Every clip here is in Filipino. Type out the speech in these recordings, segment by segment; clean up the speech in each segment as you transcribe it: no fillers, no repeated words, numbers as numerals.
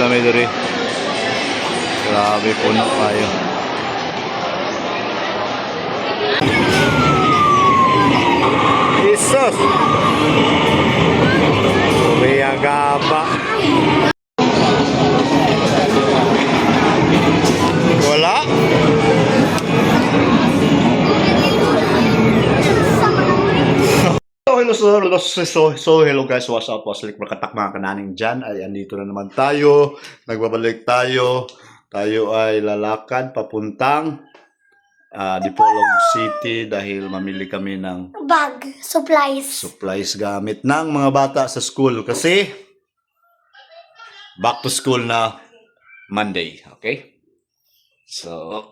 na may diri. Grabe, puno kayo. Isos! Umiya gaba. Wala? Hello guys, what's up? Wasalik makatak mga kananing dyan. Ay, andito na naman tayo. Nagbabalik tayo. Tayo ay lalakad papuntang Dipolog City dahil mamili kami ng bag, supplies gamit ng mga bata sa school. Kasi back to school na Monday. Okay? So,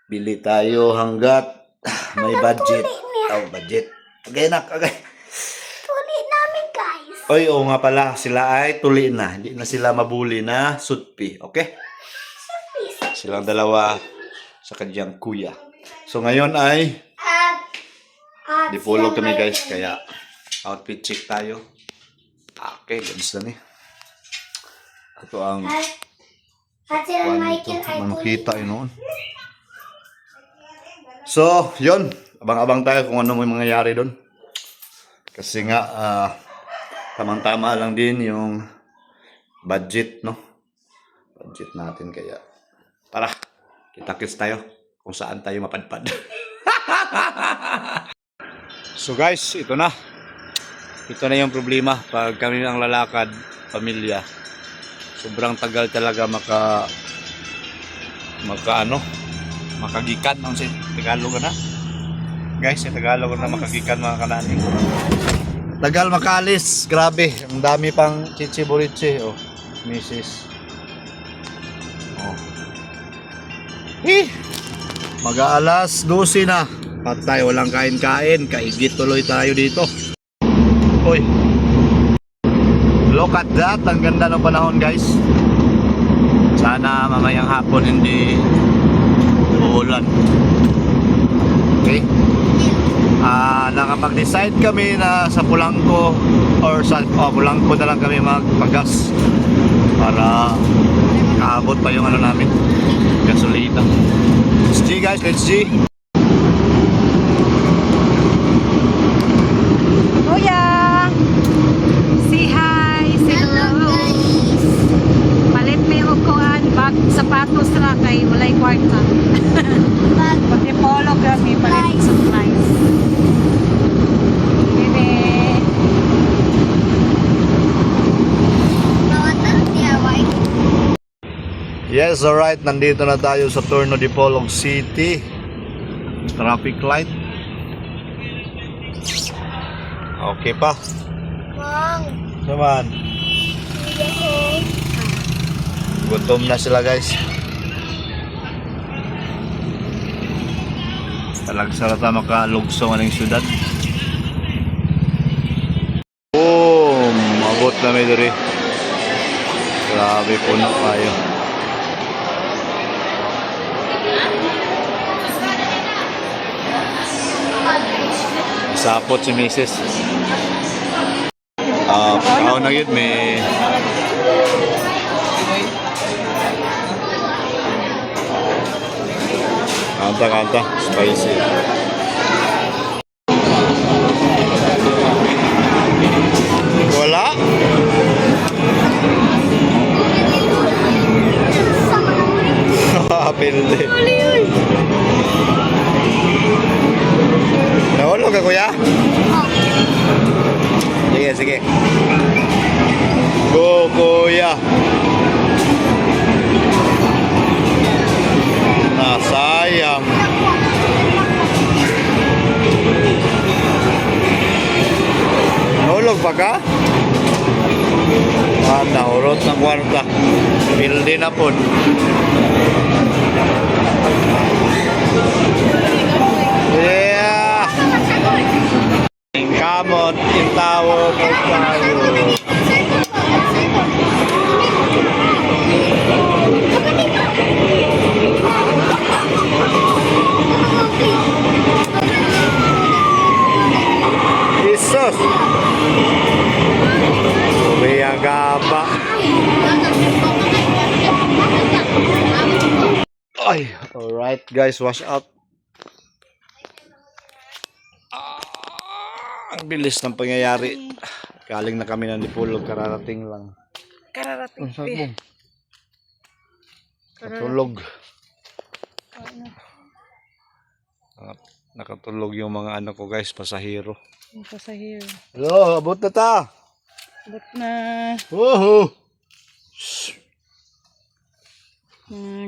bili tayo hanggat may budget. Oh, budget. Okay, nak. Okay. Tuli namin, guys. Oy, oo nga pala. Sila ay tuli na. Hindi na sila mabuli na sutpi. Okay? Silang dalawa sa kanyang kuya. So, ngayon ay Dipolog kami, guys. Kaya, outfit check tayo. Okay, gans na ni. Ito ang makita yun. So, yun. Abang-abang tayo kung ano may mangyayari doon. Kasi nga, tamang-tama lang din yung budget, no? Budget natin, kaya tara, kita-kits tayo kung saan tayo mapadpad. So guys, ito na. Ito na yung problema pag kami ang lalakad, pamilya. Sobrang tagal talaga makagikan ang Tagalog na. Guys, yung Tagalog na makagikan mga kananing. Tagal makalis, grabe. Ang dami pang chichi-burichi. Oh, misis. Oh. Mag-aalas 12 na. Patay, walang kain-kain. Kaigit tuloy tayo dito. Uy. Look at that. Ang ganda ng panahon, guys. Sana mamayang hapon hindi uulan. Okay? Nakapag-decide kami na sa Pulangko or sa Pulangko na lang kami magpagas para kaabot pa yung ano namin, gasolina. Let's G, guys, let's G. Kuya, say hi, say hello. Palit may hukuan, bag, sapatos na kay walay kwarta. Pag-ipolog kami, palit supplies. Yes, alright. Nandito na tayo sa Torno Dipolog City. Traffic light. Okay pa. Wow. Naman. Gutom na sila, guys. Talag-salata makalugsong aning syudad. Boom! Abot na may diri. Grabe, puno kayo. Sapot si Mrs. Ako na yun, may kanta, spicy. Wala? Pilde. Nahulog ka, kuya? Sige, sige. Go, kuya. Sayang. Nahulog pa ka? Nahurot ng kwarta. Pilde na po. Yeah. Kamot, intawo po tayo. Isos! Umiya gaba. Alright guys, wash out. Ang bilis ng pangyayari. Galing na kami ng Dipolog, kararating lang. Kararating. Ang sabong. Natulog. Nakatulog yung mga ano ko guys, pasahero. Yung pasahero. Hello, abot na ta. But na. Woohoo!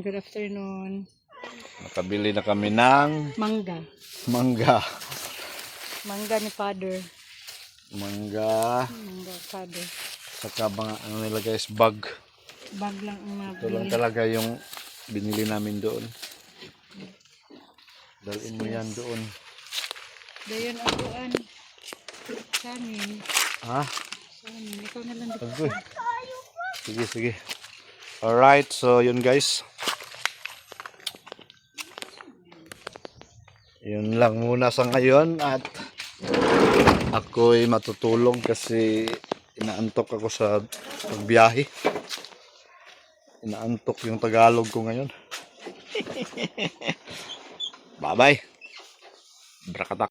Good afternoon. Nakabili na kami ng Mangga. mangga. Mangga ni Father. Mangga. Mangga Father. Saka mga ano nila guys, bag. Bag lang ang Ito lang nabili. talaga yung binili namin doon. Dalhin mo yan doon. Dayon abuan. Sa amin. Ha? Sa amin. Ikaw na lang dito. Agoy. Sige, sige. Alright, so yun guys. Yun lang muna sa ngayon at ako'y matutulog kasi inaantok ako sa pagbiyahe. Inaantok yung Tagalog ko ngayon. Bye-bye. Brakatak.